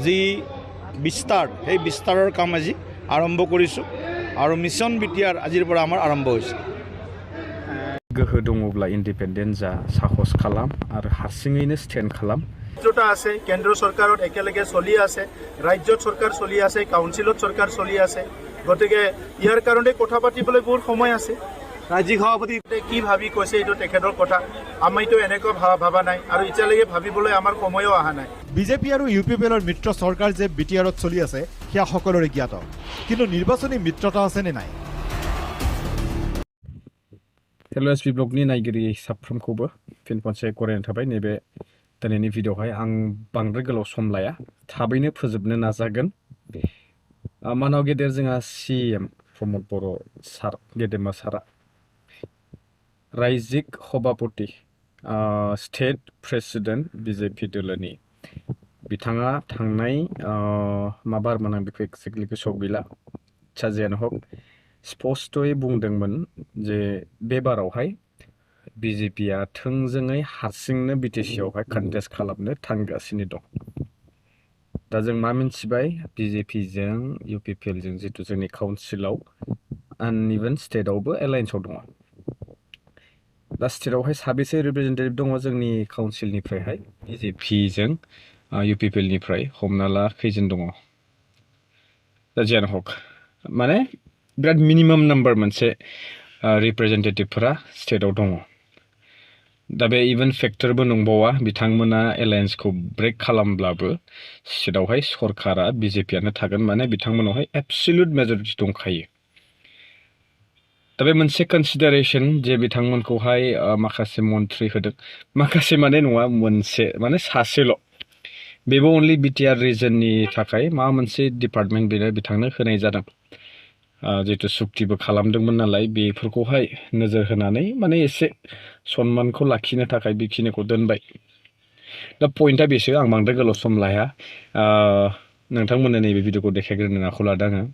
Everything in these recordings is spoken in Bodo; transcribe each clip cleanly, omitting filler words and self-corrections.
যি বিস্তাৰ সেই বিস্তাৰৰ কাম আজি আৰম্ভ কৰিছোঁ আৰু মিছন বিটিআৰ আজিৰ পৰা আমাৰ আৰম্ভ হৈছে। गोहो दङब्ला इन्डिपेन्डेन्ट जा साहस खालाम आरो हारसिङैनो स्टेन्ड खालाम। মিত্ৰতা আছে, কেন্দ্ৰ চৰকাৰত একেলগে চলি আছে, ৰাজ্যত চৰকাৰ চলি আছে, কাউন্সিলত চৰকাৰ চলি আছে, গতিকে ইয়াৰ কাৰণে কথা পাতিবলৈ বহুত সময় আছে। ৰাজ্যিক সভাপতি কি ভাবি কৈছে এইটো তেখেতৰ কথা, আমিতো এনেকুৱা ভাবা নাই আৰু এতিয়ালৈকে ভাবিবলৈ আমাৰ সময়ো অহা নাই। বিজেপি আৰু UPPLৰ মিত্ৰ চৰকাৰ যে বিটিআৰত চলি আছে সেয়া সকলোৰে জ্ঞাত, কিন্তু নিৰ্বাচনী মিত্ৰতা আছে নে নাই? हेलो एसपि ब्लगनि नायगिरि साफ्रोमखौबो फिन खनसे बरायनाय थाबाय। नैबे दिनैनि भिडिअ'हाय आं बांद्राय गोलाव सम लाया, थाबैनो फोजोबनो नाजागोन। मानाव गेदेर जोंहा CM प्रमद बर' सार गेदेमा सारा रायजिक सभापति स्टेट प्रेसिडेन्ट बिजेपि दोलोनि बिथाङा थांनाय माबारमोन आं बेखौ एक्जेक्टलि गोसोआव गैला, जियानो हक स्पष्टयै बुंदोंमोन जे बे बारावहाय बिजेपिया थोंजोङै हारसिंनो बिटिसिआवहाय कन्टेस्ट खालामनो थांगासिनो दं। दा जों मा मिन्थिबाय, बिजेपिजों UPPLजों जितु जोंनि काउन्सिलाव एन्ड इभेन स्टेटआवबो एलायन्सआव दङ। दा स्टेटआवहाय साबेसे रिप्रेजेन्टेटिभ दङ जोंनि काउन्सिलनिफ्रायहाय बिजेपिजों UPPLनिफ्राय हमना ला खैजन दङ? दा जियानो हक माने बिराद मिनिमाम नाम्बार मोनसे रिप्रेजेन्टेटिभफोरा स्टेटआव दङ। दा बे इभेन फेक्टरबो नंबावा, बिथांमोना एलायन्सखौ ब्रेक खालामब्लाबो स्टेटआवहाय सरकारा बिजेपियानो थागोन, माने बिथांमोनावहाय एबसल्युट मेजरिटि दंखायो। दा बे मोनसे कनसिडारेसन जे बिथांमोनखौहाय माखासे मन्थ्रि होदों, माखासे माने नङा, मोनसे माने सासेल', बेबो अनलि बिटिआर रिजननि थाखाय माबा मोनसे डिपार्टमेन्ट बेनो बिथांनो होनाय जादों। जितु सुक्तिबो खालामदोंमोन नालाय, बेफोरखौहाय नोजोर होनानै माने एसे सनमानखौ लाखिनो थाखाय बेखिनिखौ दोनबाय। दा पइन्टआ बेसो, आं बांद्राय गोलाव सम लाया। नोंथांमोननो नैबे भिडिअखौ देखायग्रोनो आखायाव लादों आङो।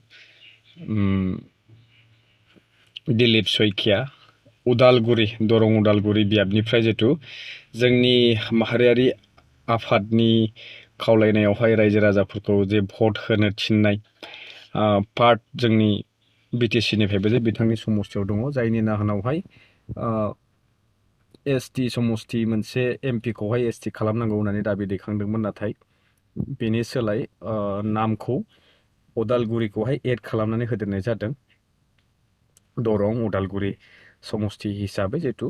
दिलीप सैखिया उदालगुरि, दरं उदालगुरि बियाबनिफ्राय जितु जोंनि माहारियारि आफादनि खावलायनायावहाय रायजो राजाफोरखौ जे भट होनो थिननाय पार्ट जोंनि बिटिसिनिफ्रायबो जे बिथांनि समस्थियाव दङ, जायनि जाहोनावहाय ST समस्ति मोनसे MPखौहाय ST खालामनांगौ होननानै दाबि दैखांदोंमोन, नाथाय बेनि सोलाय नामखौ उदालगुरिखौहाय एड खालामनानै होदेरनाय जादों। दरं उदालगुरि समस्ति हिसाबै जितु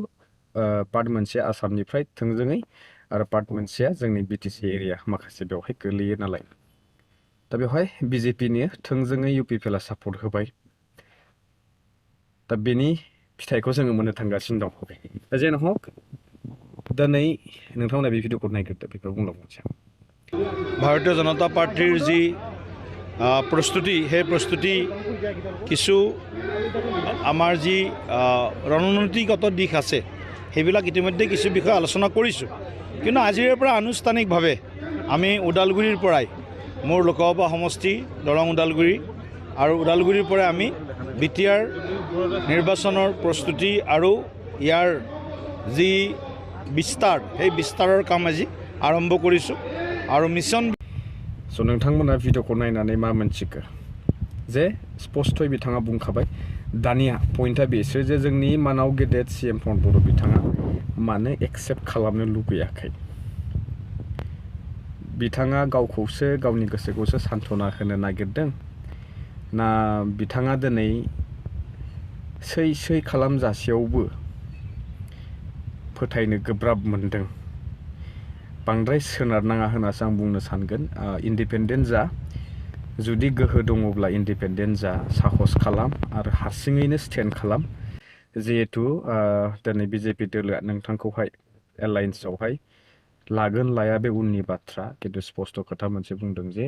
पार्ट मोनसे आसामनिफ्राय थोंजोङै आरो पार्ट मोनसेया जोंनि BTC एरिया माखासे बेवहाय गोलैयो नालाय। दा बेवहाय बिजेपिनि थोंजोङै UPPLआ सापर्ट होबाय। दा बेनि फिथाइखौ जोङो मोननो थांगासिनो दं। दा जेन हक दिनै नोंथांमोना बे भिडिअखौ नायग्रोदो, बेखौ बुंलांनोसै। ভাৰতীয় জনতা পাৰ্টিৰ যি প্ৰস্তুতি, সেই প্ৰস্তুতি কিছু আমাৰ যি ৰণনীতিগত দিশ আছে সেইবিলাক ইতিমধ্যে কিছু বিষয় আলোচনা কৰিছোঁ, কিন্তু আজিৰে পৰা আনুষ্ঠানিকভাৱে আমি ওদালগুৰিৰ পৰাই মোৰ লোকসভা সমষ্টি দৰং ওদালগুৰি আৰু ওদালগুৰিৰ পৰাই আমি বিটিআৰ নিৰ্বাচনৰ প্ৰস্তুতি আৰু ইয়াৰ যি বিস্তাৰ সেই বিস্তাৰৰ কাম আজি আৰম্ভ কৰিছোঁ আৰু মিছন। स' नोंथांमोना भिडिअखौ नायनानै मा मोनथिखो जे स्पष्टयै बिथाङा बुंखाबाय। दानिया पइन्टआ बेसो जे जोंनि मानाव गेदेर CM प्रमद बर' बिथाङा मानो एक्सेप्ट खालामनो लुगैयाखै। बिथाङा गावखौसो, गावनि गोसोखौसो सान्त्वना होनो नागिरदों ना बिथाङा दिनै सै खालामजासेयावबो फोथायनो गोब्राब मोनदों। बांद्राय सोनारनाङा होननासो आं बुंनो सानगोन। इन्डिपेन्डेन्ट जा, जुदि गोहो दङब्ला इन्डिपेन्डेन्ट जा, साहस खालाम आरो हारसिङैनो स्टेन्ड खालाम। जिहेतु दिनै बिजेपि दोलोआ नोंथांखौहाय एलायन्सआवहाय लागोन लाया बे उननि बाथ्रा, खिन्थु स्पष्ट खोथा मोनसे बुंदों जे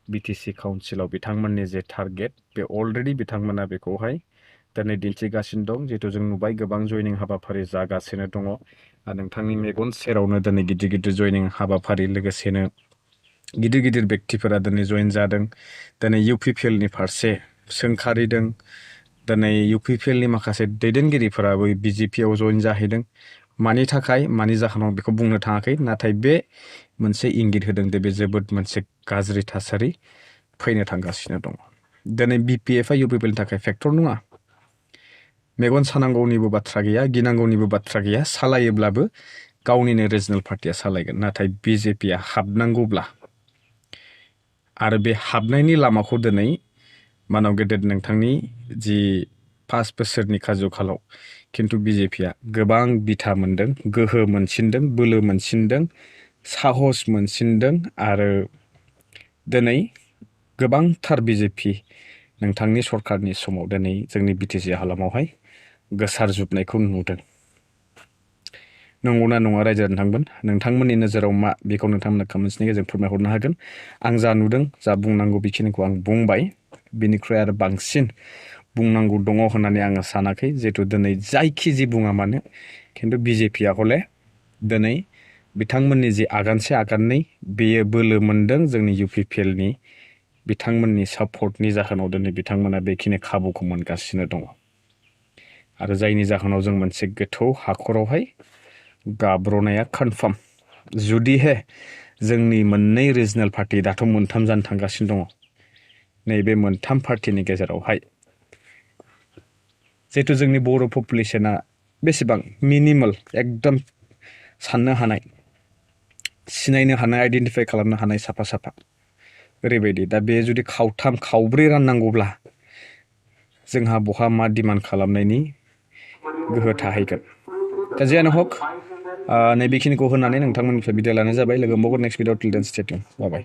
BTC काउन्सिलाव बिथांमोननि जे टारगेट, बे अलरेडि बिथांमोना बेखौहाय दिनै दिन्थिगासिनो दं। जिहेतु जों नुबाय गोबां जयनिं हाबाफारि जागासिनो दङ। नोंथांनि मेगन सेरावनो दिनै गिदिर गिदिर जयनिं हाबाफारि, लोगोसेनो गिदिर गिदिर व्यक्तिफोरा दिनै जयेन जादों। दिनै UPPLनि फारसे सोंखारिदों। दिनै UPPLनि माखासे दैदेनगिरिफोराबो BJPआव जयेन जाहैदों। मानि थाखाय मानि जाहोनाव बेखौ बुंनो थाङाखै नाथाय बे मोनसे इंगित होदों दे बे जोबोद मोनसे गाज्रि थासारि फैनो थांगासिनो दङ दिनै बिपिएफआ इउपिपिएलनि थाखाय फेक्टर नङा मेगन सानांगौनिबो बाथ्रा गैया गिनांगौनिबो बाथ्रा गैया सालायोब्लाबो गावनिनो रिजनेल पार्टिया सालायगोन नाथाय बिजेपिया हाबनांगौब्ला आरो बे हाबनायनि लामाखौ दिनै मानाव गेदेर नोंथांनि जि 5 बोसोरनि काजुखालाव खिन्थु बिजेपिया गोबां बिथा मोनदों गोहो मोनसिनदों बोलो मोनसिनदों साहस मोनसिनदों आरो दिनै गोबांथार बिजेपि नोंथांनि सरकारनि समाव दिनै जोंनि बिटिसि हालामावहाय गोसारजोबनायखौ नुदों नंगौना नङा रायजो नोंथांमोन नोंथांमोननि नोजोराव मा बेखौ नोंथांमोना कमेन्ट्सनि गेजेरजों फोरमायहरनो हागोन आं जा नुदों जा बुंनांगौ बेखिनिखौ आं बुंबाय बिनिख्रुइ आरो बांसिन बुंनांगौ दङ होननानै आङो सानाखै जिहेतु दिनै जायखि जि बुङा मानो खिन्थु बिजेपिया हले दिनै बिथांमोननि जि आगानसे आगाननै बेयो बोलो मोनदों जोंनि इउपिपिएलनि बिथांमोननि सापर्टनि जाहोनाव दिनै बिथांमोना बेखिनि खाबुखौ मोनगासिनो दङ आरो जायनि जाहोनाव जों मोनसे गोथौ हाखरावहाय गाब्रनाया कनफार्म जुदिहे जोंनि मोननै रिजनेल पार्टि दाथ' मोनथाम जानो थांगासिनो दङ नैबे मोनथाम पार्टिनि गेजेरावहाय जिहेतु जोंनि बर' पपुलेसना बेसेबां मिनिमाल एकदम साननो हानाय सिनायनो हानाय आइडेन्टिफाइ खालामनो हानाय साफा साफा ओरैबायदि दा बे जुदि खावथाम खावब्रै राननांगौब्ला जोंहा बहा मा डिमान्ड खालामनायनि गोहो थाहैगोन दा जियानो हक नैबेखिनिखौ होनानै नोंथांमोननिफ्राय बिदाय लानाय जाबाय लोगो मोनबावगोन नेक्स्ट भिडिअ टिल देन स्टे टिउन बाय बाय